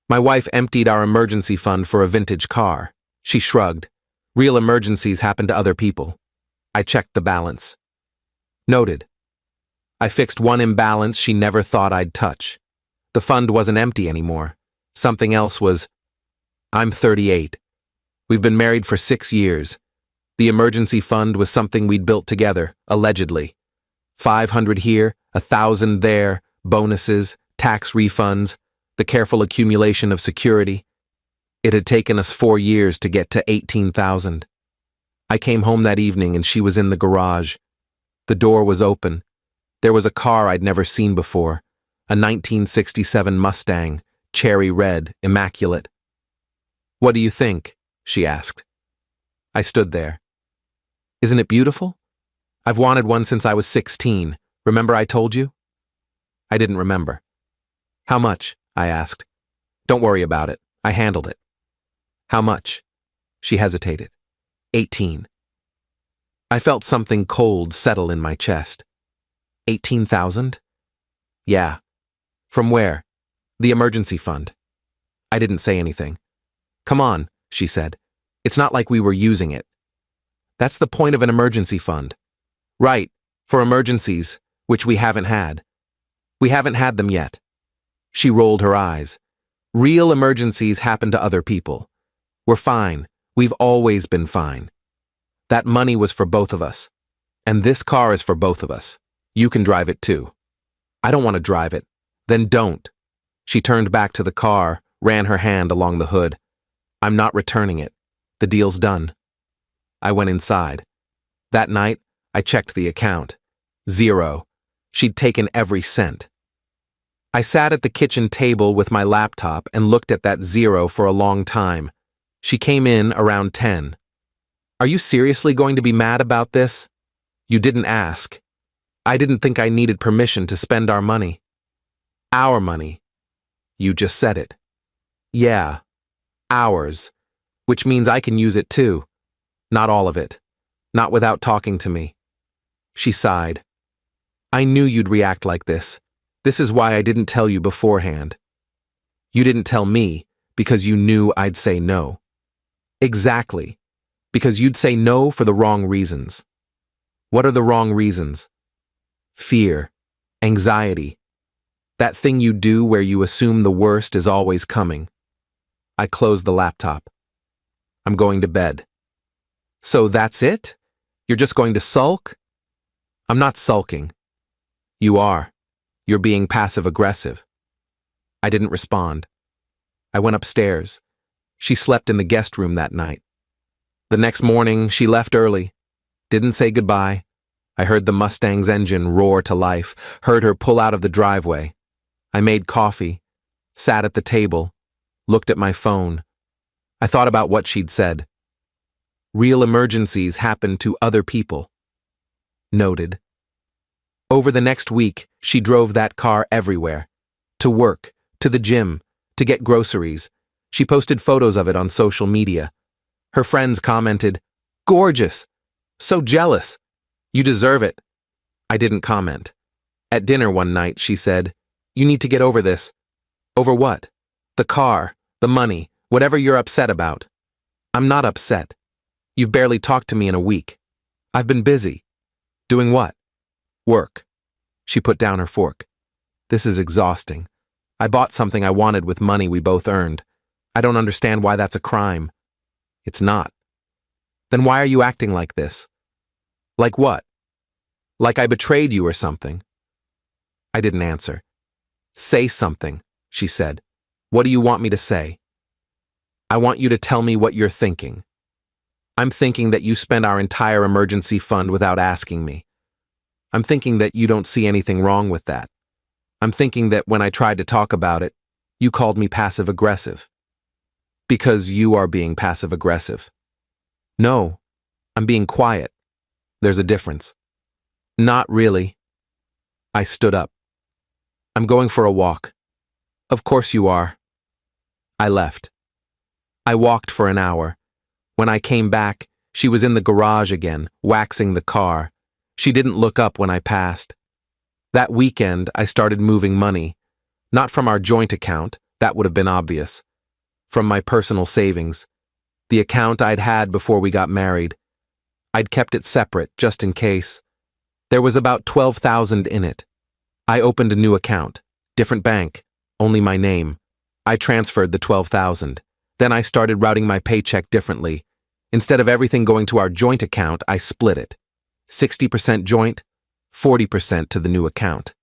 My wife emptied our emergency fund for a vintage car. She shrugged. Real emergencies happen to other people. I checked the balance. Noted. I fixed one imbalance she never thought I'd touch. The fund wasn't empty anymore. Something else was. I'm 38. We've been married for 6 years. The emergency fund was something we'd built together, allegedly. 500 here, 1,000 there, bonuses, tax refunds, the careful accumulation of security. It had taken us 4 years to get to 18,000. I came home that evening and she was in the garage. The door was open. There was a car I'd never seen before, a 1967 Mustang, cherry red, immaculate. "What do you think?" she asked. I stood there. "Isn't it beautiful? I've wanted one since I was 16. Remember I told you?" I didn't remember. "How much?" I asked. "Don't worry about it. I handled it." "How much?" She hesitated. 18. I felt something cold settle in my chest. 18,000? Yeah. From where? The emergency fund. I didn't say anything. "Come on," she said. "It's not like we were using it." "That's the point of an emergency fund." "Right, for emergencies, which we haven't had. We haven't had them yet." She rolled her eyes. "Real emergencies happen to other people. We're fine. We've always been fine. That money was for both of us. And this car is for both of us. You can drive it too." "I don't want to drive it." "Then don't." She turned back to the car, ran her hand along the hood. "I'm not returning it. The deal's done." I went inside. That night, I checked the account. 0. She'd taken every cent. I sat at the kitchen table with my laptop and looked at that 0 for a long time. She came in around 10. "Are you seriously going to be mad about this? You didn't ask. I didn't think I needed permission to spend our money." "Our money." "You just said it." "Yeah. Ours. Which means I can use it too. Not all of it. Not without talking to me." She sighed. "I knew you'd react like this. This is why I didn't tell you beforehand." "You didn't tell me because you knew I'd say no." "Exactly. Because you'd say no for the wrong reasons." "What are the wrong reasons?" "Fear. Anxiety. That thing you do where you assume the worst is always coming." I closed the laptop. "I'm going to bed." "So that's it? You're just going to sulk?" "I'm not sulking." "You are. You're being passive-aggressive." I didn't respond. I went upstairs. She slept in the guest room that night. The next morning, she left early. Didn't say goodbye. I heard the Mustang's engine roar to life, heard her pull out of the driveway. I made coffee, sat at the table, looked at my phone. I thought about what she'd said. Real emergencies happen to other people. Noted. Over the next week, she drove that car everywhere. To work, to the gym, to get groceries. She posted photos of it on social media. Her friends commented, "Gorgeous! So jealous! You deserve it." I didn't comment. At dinner one night, she said, "You need to get over this." "Over what?" "The car, the money, whatever you're upset about." "I'm not upset. You've barely talked to me in a week." "I've been busy." "Doing what?" "Work." She put down her fork. "This is exhausting. I bought something I wanted with money we both earned. I don't understand why that's a crime." "It's not." "Then why are you acting like this?" "Like what?" "Like I betrayed you or something." I didn't answer. "Say something," she said. "What do you want me to say?" "I want you to tell me what you're thinking." "I'm thinking that you spent our entire emergency fund without asking me. I'm thinking that you don't see anything wrong with that. I'm thinking that when I tried to talk about it, you called me passive-aggressive." "Because you are being passive-aggressive." "No, I'm being quiet. There's a difference." "Not really." I stood up. "I'm going for a walk." "Of course you are." I left. I walked for an hour. When I came back, she was in the garage again, waxing the car. She didn't look up when I passed. That weekend, I started moving money. Not from our joint account, That would have been obvious. From my personal savings, the account I'd had before we got married. I'd kept it separate, just in case. There was about $12,000 in it. I opened a new account, different bank, only my name. I transferred the $12,000. Then I started routing my paycheck differently. Instead of everything going to our joint account, I split it. 60% joint, 40% to the new account.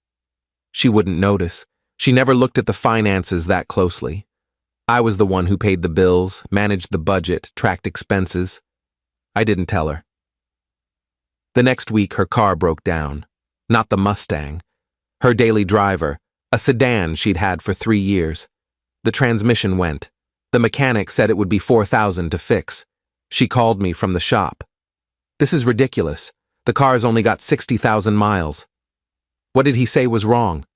She wouldn't notice. She never looked at the finances that closely. I was the one who paid the bills, managed the budget, tracked expenses. I didn't tell her. The next week, her car broke down. Not the Mustang. Her daily driver, a sedan she'd had for 3 years. The transmission went. The mechanic said it would be $4,000 to fix. She called me from the shop. This is ridiculous. The car's only got 60,000 miles. What did he say was wrong?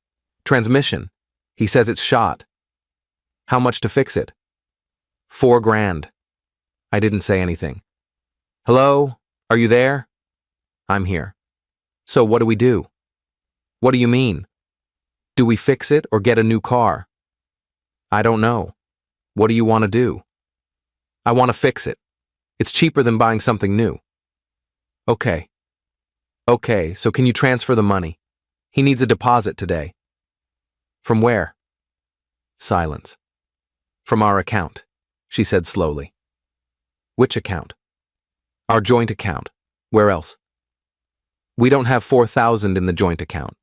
Transmission. He says it's shot. How much to fix it? $4 grand. I didn't say anything. Hello? Are you there? I'm here. So what do we do? What do you mean? Do we fix it or get a new car? I don't know. What do you want to do? I want to fix it. It's cheaper than buying something new. Okay. Okay, so can you transfer the money? He needs a deposit today. From where? Silence. From our account, she said slowly. Which account? Our joint account. Where else? We don't have $4,000 in the joint account.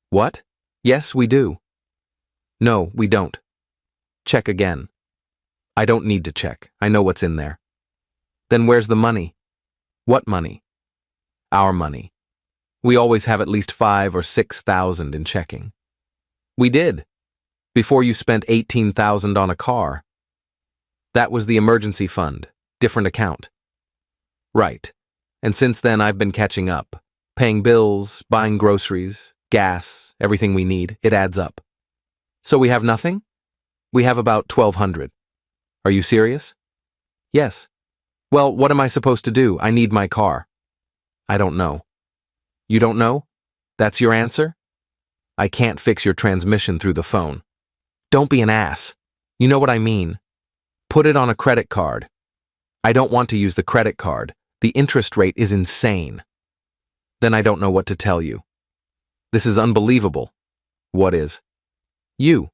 What? Yes, we do. No, we don't. Check again. I don't need to check. I know what's in there. Then where's the money? What money? Our money. We always have at least $5,000 or $6,000 in checking. We did. Before you spent $18,000 on a car. That was the emergency fund. Different account. Right. And since then I've been catching up. Paying bills, buying groceries, gas, everything we need. It adds up. So we have nothing? We have about $1,200. Are you serious? Yes. Well, what am I supposed to do? I need my car. I don't know. You don't know? That's your answer? I can't fix your transmission through the phone. Don't be an ass. You know what I mean. Put it on a credit card. I don't want to use the credit card. The interest rate is insane. Then I don't know what to tell you. This is unbelievable. What is? You.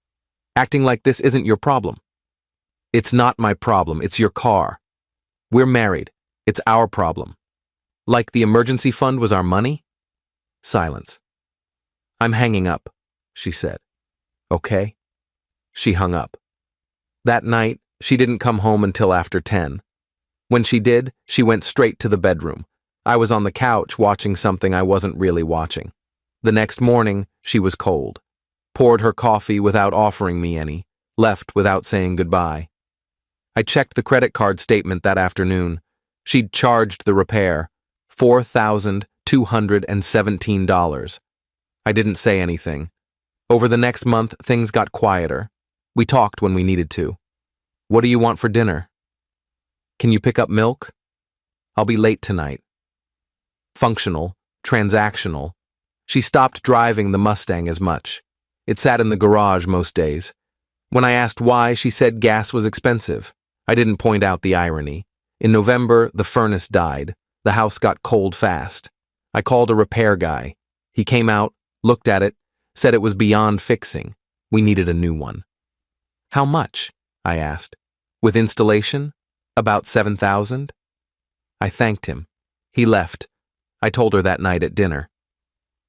Acting like this isn't your problem. It's not my problem, it's your car. We're married. It's our problem. Like the emergency fund was our money? Silence. I'm hanging up, she said. Okay. She hung up. That night, she didn't come home until after 10. When she did, she went straight to the bedroom. I was on the couch watching something I wasn't really watching. The next morning, she was cold. Poured her coffee without offering me any. Left without saying goodbye. I checked the credit card statement that afternoon. She'd charged the repair. $4,217. I didn't say anything. Over the next month, things got quieter. We talked when we needed to. What do you want for dinner? Can you pick up milk? I'll be late tonight. Functional, transactional. She stopped driving the Mustang as much. It sat in the garage most days. When I asked why, she said gas was expensive. I didn't point out the irony. In November, the furnace died. The house got cold fast. I called a repair guy. He came out, looked at it, said it was beyond fixing. We needed a new one. How much? I asked. With installation? About $7,000? I thanked him. He left. I told her that night at dinner.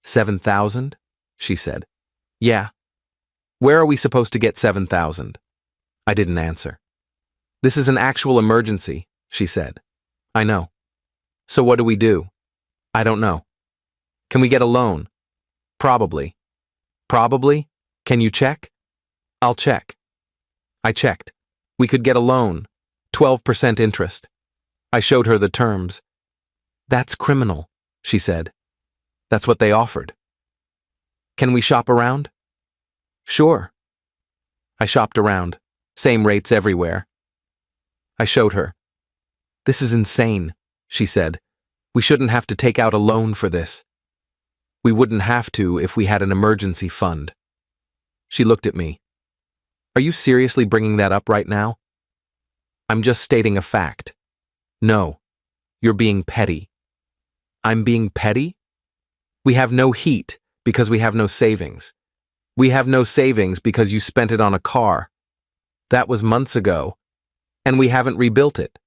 $7,000? She said. Yeah. Where are we supposed to get $7,000? I didn't answer. This is an actual emergency, she said. I know. So what do we do? I don't know. Can we get a loan? Probably. Probably? Can you check? I'll check. I checked. We could get a loan. 12% interest. I showed her the terms. That's criminal, she said. That's what they offered. Can we shop around? Sure. I shopped around. Same rates everywhere. I showed her. This is insane, she said. We shouldn't have to take out a loan for this. We wouldn't have to if we had an emergency fund. She looked at me. Are you seriously bringing that up right now? I'm just stating a fact. No, you're being petty. I'm being petty? We have no heat because we have no savings. We have no savings because you spent it on a car. That was months ago, and we haven't rebuilt it.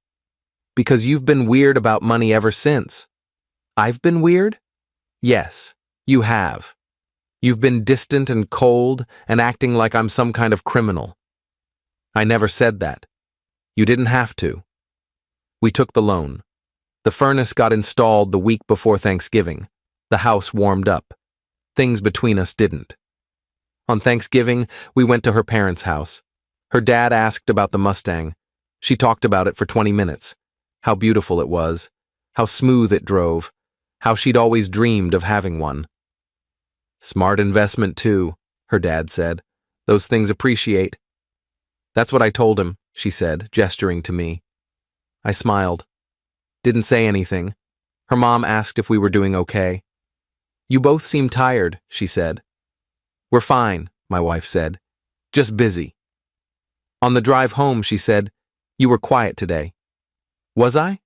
Because you've been weird about money ever since. I've been weird? Yes, you have. You've been distant and cold and acting like I'm some kind of criminal. I never said that. You didn't have to. We took the loan. The furnace got installed the week before Thanksgiving. The house warmed up. Things between us didn't. On Thanksgiving, we went to her parents' house. Her dad asked about the Mustang. She talked about it for 20 minutes. How beautiful it was. How smooth it drove. How she'd always dreamed of having one. Smart investment, too, her dad said. Those things appreciate. That's what I told him, she said, gesturing to me. I smiled. Didn't say anything. Her mom asked if we were doing okay. You both seem tired, she said. We're fine, my wife said. Just busy. On the drive home, she said, you were quiet today. Was I?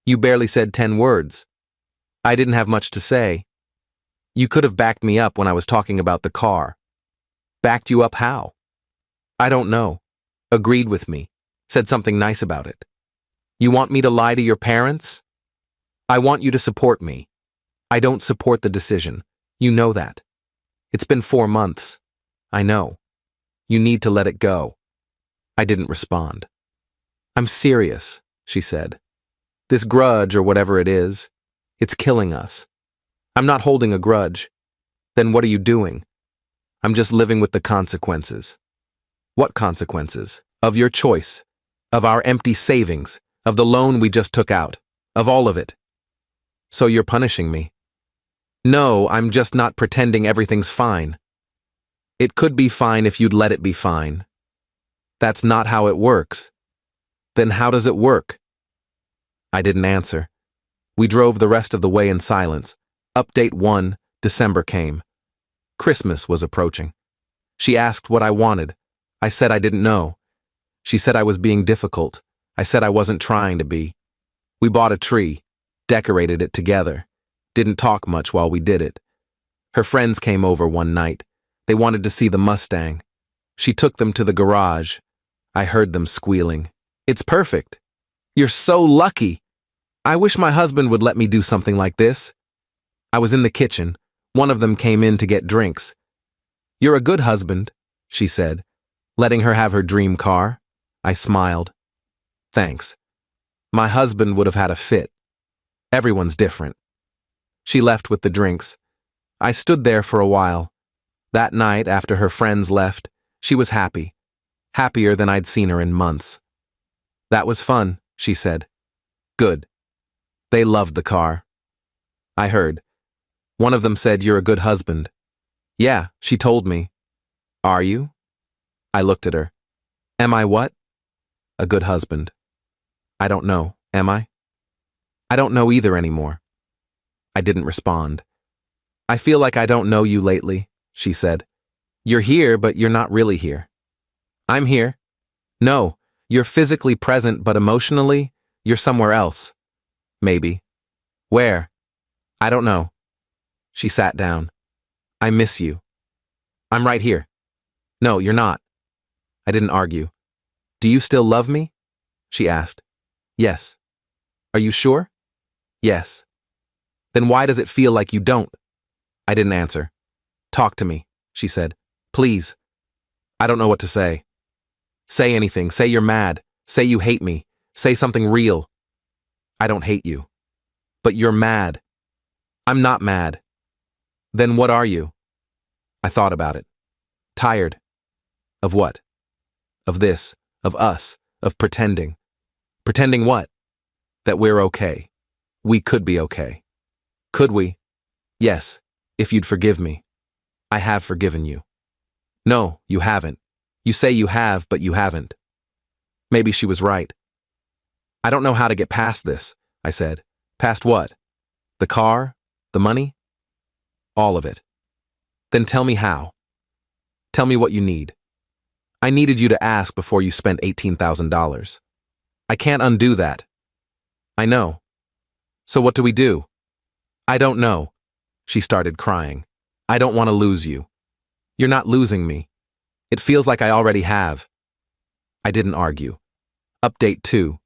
You barely said 10 words. I didn't have much to say. You could have backed me up when I was talking about the car. Backed you up how? I don't know. Agreed with me. Said something nice about it. You want me to lie to your parents? I want you to support me. I don't support the decision. You know that. It's been 4 months. I know. You need to let it go. I didn't respond. I'm serious, she said. This grudge or whatever it is, it's killing us. I'm not holding a grudge. Then what are you doing? I'm just living with the consequences. What consequences? Of your choice. Of our empty savings. Of the loan we just took out. Of all of it. So you're punishing me. No, I'm just not pretending everything's fine. It could be fine if you'd let it be fine. That's not how it works. Then how does it work? I didn't answer. We drove the rest of the way in silence. Update 1, December came. Christmas was approaching. She asked what I wanted. I said I didn't know. She said I was being difficult. I said I wasn't trying to be. We bought a tree, decorated it together. Didn't talk much while we did it. Her friends came over one night. They wanted to see the Mustang. She took them to the garage. I heard them squealing. It's perfect. You're so lucky. I wish my husband would let me do something like this. I was in the kitchen. One of them came in to get drinks. You're a good husband, she said, letting her have her dream car. I smiled. Thanks. My husband would have had a fit. Everyone's different. She left with the drinks. I stood there for a while. That night, after her friends left, she was happy. Happier than I'd seen her in months. That was fun, she said. Good. They loved the car. I heard. One of them said, you're a good husband. Yeah, she told me. Are you? I looked at her. Am I what? A good husband. I don't know, am I? I don't know either anymore. I didn't respond. I feel like I don't know you lately, she said. You're here, but you're not really here. I'm here. No, you're physically present, but emotionally, you're somewhere else. Maybe. Where? I don't know. She sat down. I miss you. I'm right here. No, you're not. I didn't argue. Do you still love me? She asked. Yes. Are you sure? Yes. Then why does it feel like you don't? I didn't answer. Talk to me, she said. Please. I don't know what to say. Say anything. Say you're mad. Say you hate me. Say something real. I don't hate you. But you're mad. I'm not mad. Then what are you? I thought about it. Tired. Of what? Of this. Of us. Of pretending. Pretending what? That we're okay. We could be okay. Could we? Yes, if you'd forgive me. I have forgiven you. No, you haven't. You say you have, but you haven't. Maybe she was right. I don't know how to get past this, I said. Past what? The car? The money? All of it. Then tell me how. Tell me what you need. I needed you to ask before you spent $18,000. I can't undo that. I know. So what do we do? I don't know. She started crying. I don't want to lose you. You're not losing me. It feels like I already have. I didn't argue. Update 2.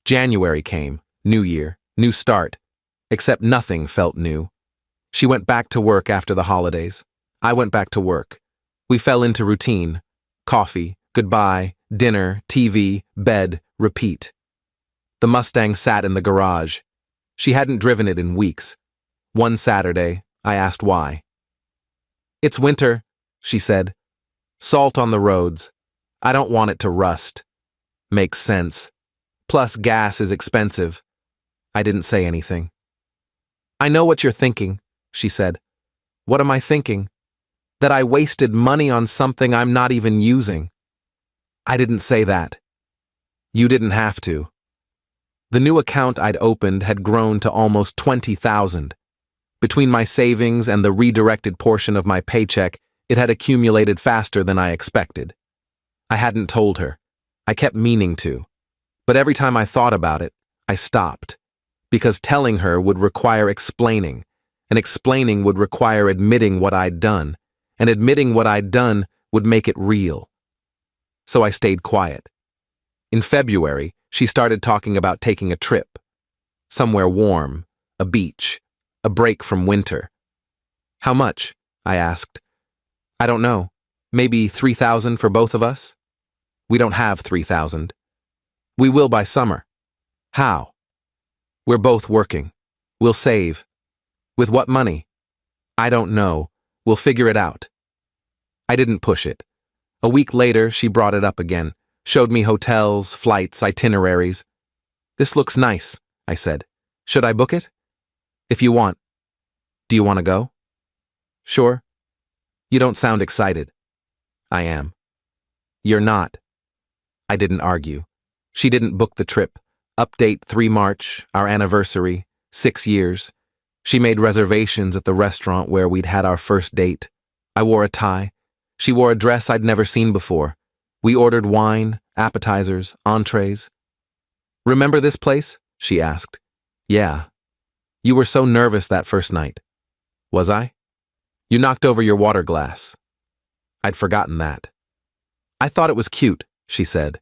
January came. New year. New start. Except nothing felt new. She went back to work after the holidays. I went back to work. We fell into routine. Coffee, goodbye, dinner, TV, bed, repeat. The Mustang sat in the garage. She hadn't driven it in weeks. One Saturday, I asked why. It's winter, she said. Salt on the roads. I don't want it to rust. Makes sense. Plus, gas is expensive. I didn't say anything. I know what you're thinking, she said. What am I thinking? That I wasted money on something I'm not even using. I didn't say that. You didn't have to. The new account I'd opened had grown to almost $20,000. Between my savings and the redirected portion of my paycheck, it had accumulated faster than I expected. I hadn't told her. I kept meaning to. But every time I thought about it, I stopped. Because telling her would require explaining, and explaining would require admitting what I'd done, and admitting what I'd done would make it real. So I stayed quiet. In February, she started talking about taking a trip. Somewhere warm, a beach, a break from winter. How much? I asked. I don't know. Maybe $3,000 for both of us? We don't have $3,000. We will by summer. How? We're both working. We'll save. With what money? I don't know. We'll figure it out. I didn't push it. A week later, she brought it up again, showed me hotels, flights, itineraries. This looks nice, I said. Should I book it? If you want. Do you want to go? Sure. You don't sound excited. I am. You're not. I didn't argue. She didn't book the trip. Update 3 March, our anniversary, 6 years. She made reservations at the restaurant where we'd had our first date. I wore a tie. She wore a dress I'd never seen before. We ordered wine, appetizers, entrees. Remember this place? She asked. Yeah. You were so nervous that first night. Was I? You knocked over your water glass. I'd forgotten that. I thought it was cute, she said.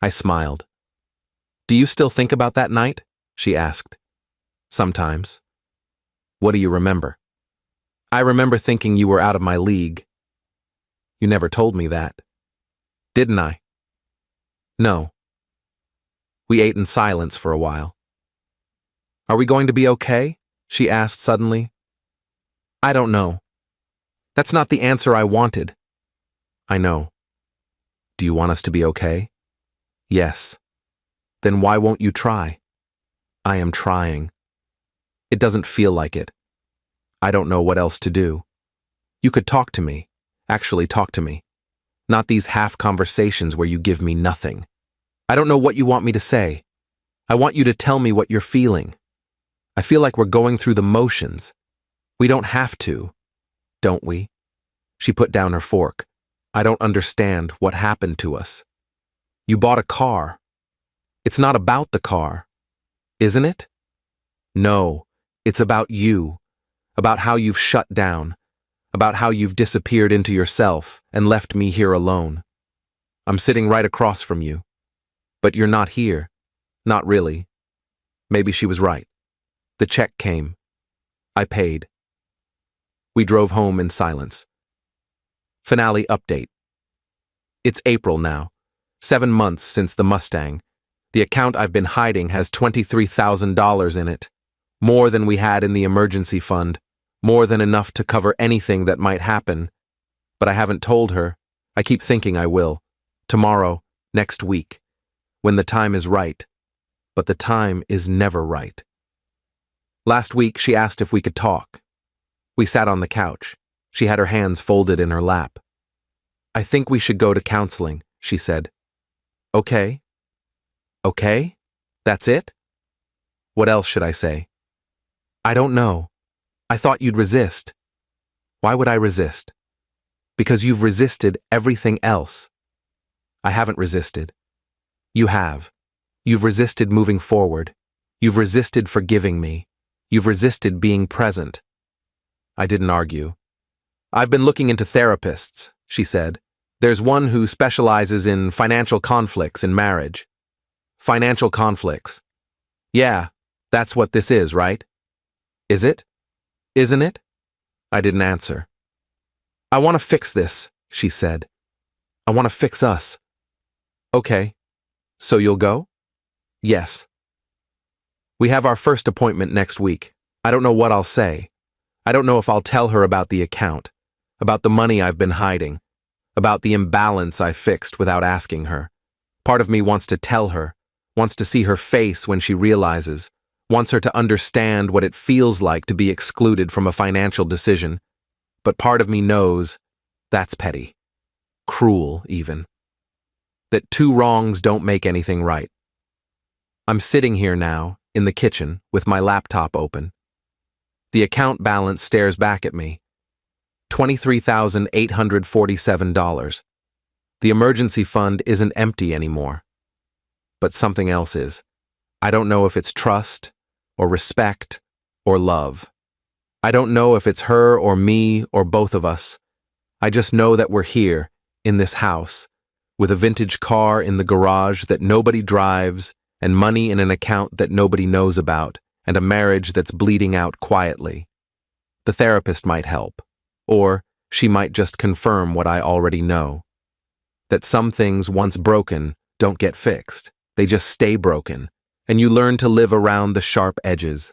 I smiled. Do you still think about that night? She asked. Sometimes. What do you remember? I remember thinking you were out of my league. You never told me that. Didn't I? No. We ate in silence for a while. Are we going to be okay? She asked suddenly. I don't know. That's not the answer I wanted. I know. Do you want us to be okay? Yes. Then why won't you try? I am trying. It doesn't feel like it. I don't know what else to do. You could talk to me. Actually talk to me. Not these half conversations where you give me nothing. I don't know what you want me to say. I want you to tell me what you're feeling. I feel like we're going through the motions. We don't have to, don't we? She put down her fork. I don't understand what happened to us. You bought a car. It's not about the car, isn't it? No, it's about you, about how you've shut down, about how you've disappeared into yourself and left me here alone. I'm sitting right across from you. But you're not here. Not really. Maybe she was right. The check came. I paid. We drove home in silence. Finale update. It's April now. 7 months since the Mustang. The account I've been hiding has $23,000 in it. More than we had in the emergency fund. More than enough to cover anything that might happen. But I haven't told her. I keep thinking I will. Tomorrow, next week. When the time is right. But the time is never right. Last week, she asked if we could talk. We sat on the couch. She had her hands folded in her lap. I think we should go to counseling, she said. Okay. Okay? That's it? What else should I say? I don't know. I thought you'd resist. Why would I resist? Because you've resisted everything else. I haven't resisted. You have. You've resisted moving forward. You've resisted forgiving me. You've resisted being present. I didn't argue. I've been looking into therapists, she said. There's one who specializes in financial conflicts in marriage. Financial conflicts. Yeah, that's what this is, right? Is it? Isn't it? I didn't answer. I want to fix this, she said. I want to fix us. Okay. So you'll go? Yes. We have our first appointment next week. I don't know what I'll say. I don't know if I'll tell her about the account, about the money I've been hiding, about the imbalance I fixed without asking her. Part of me wants to tell her, wants to see her face when she realizes, wants her to understand what it feels like to be excluded from a financial decision. But part of me knows that's petty, cruel even, that two wrongs don't make anything right. I'm sitting here now, in the kitchen, with my laptop open. The account balance stares back at me. $23,847. The emergency fund isn't empty anymore. But something else is. I don't know if it's trust, or respect, or love. I don't know if it's her or me or both of us. I just know that we're here, in this house, with a vintage car in the garage that nobody drives, and money in an account that nobody knows about, and a marriage that's bleeding out quietly. The therapist might help, or she might just confirm what I already know. That some things once broken don't get fixed. They just stay broken, and you learn to live around the sharp edges.